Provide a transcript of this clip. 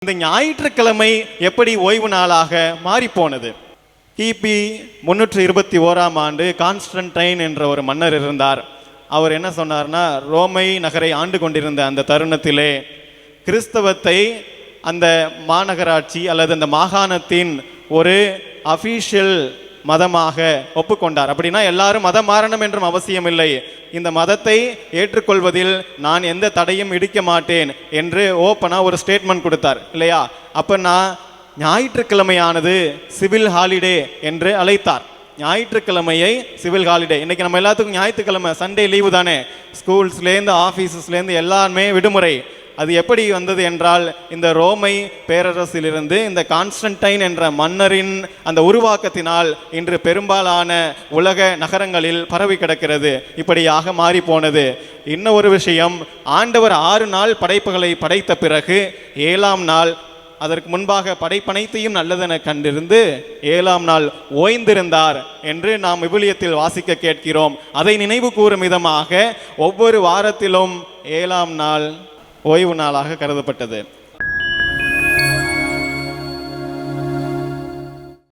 இந்த ஞாயிற்றுக்கிழமை எப்படி ஓய்வு நாளாக மாறிப்போனது? கிபி 321 கான்ஸ்டன்டைன் என்ற ஒரு மன்னர் இருந்தார். அவர் என்ன சொன்னார்னா, ரோமை நகரை ஆண்டு கொண்டிருந்த அந்த தருணத்திலே கிறிஸ்தவத்தை அந்த மாநகராட்சி அல்லது அந்த மாகாணத்தின் ஒரு அஃபீஷியல் மதமாக ஒப்புக்கொண்டார். அப்படின்னா எல்லாரும் மதம் மாறணும் என்றும் அவசியம் இல்லை, இந்த மதத்தை ஏற்றுக்கொள்வதில் நான் எந்த தடையும் இடிக்க மாட்டேன் என்று ஓப்பனாக ஒரு ஸ்டேட்மெண்ட் கொடுத்தார் இல்லையா? அப்போ நான் ஞாயிற்றுக்கிழமையானது சிவில் ஹாலிடே என்று அழைத்தார். ஞாயிற்றுக்கிழமையை சிவில் ஹாலிடே. இன்னைக்கு நம்ம எல்லாத்துக்கும் ஞாயிற்றுக்கிழமை சண்டே லீவு தானே, ஸ்கூல்ஸ்லேருந்து ஆஃபீஸஸ்லேருந்து எல்லாருமே விடுமுறை. அது எப்படி வந்தது என்றால், இந்த ரோமை பேரரசிலிருந்து இந்த கான்ஸ்டன்டைன் என்ற மன்னரின் அந்த உருவாக்கத்தினால் இன்று பெரும்பாலான உலக நகரங்களில் பரவி கிடக்கிறது. இப்படியாக மாறி போனது. இன்னும் ஒரு விஷயம், ஆண்டவர் 6 நாள் படைப்புகளை படைத்த பிறகு 7ஆம் நாள், அதற்கு முன்பாக படைப்பனைத்தையும் நல்லதென கண்டிருந்து 7ஆம் நாள் ஓய்ந்திருந்தார் என்று நாம் விவிலியத்தில் வாசிக்க கேட்கிறோம். அதை நினைவு கூறும் விதமாக ஒவ்வொரு வாரத்திலும் 7ஆம் நாள் ஓய்வு நாளாக கருதப்பட்டது.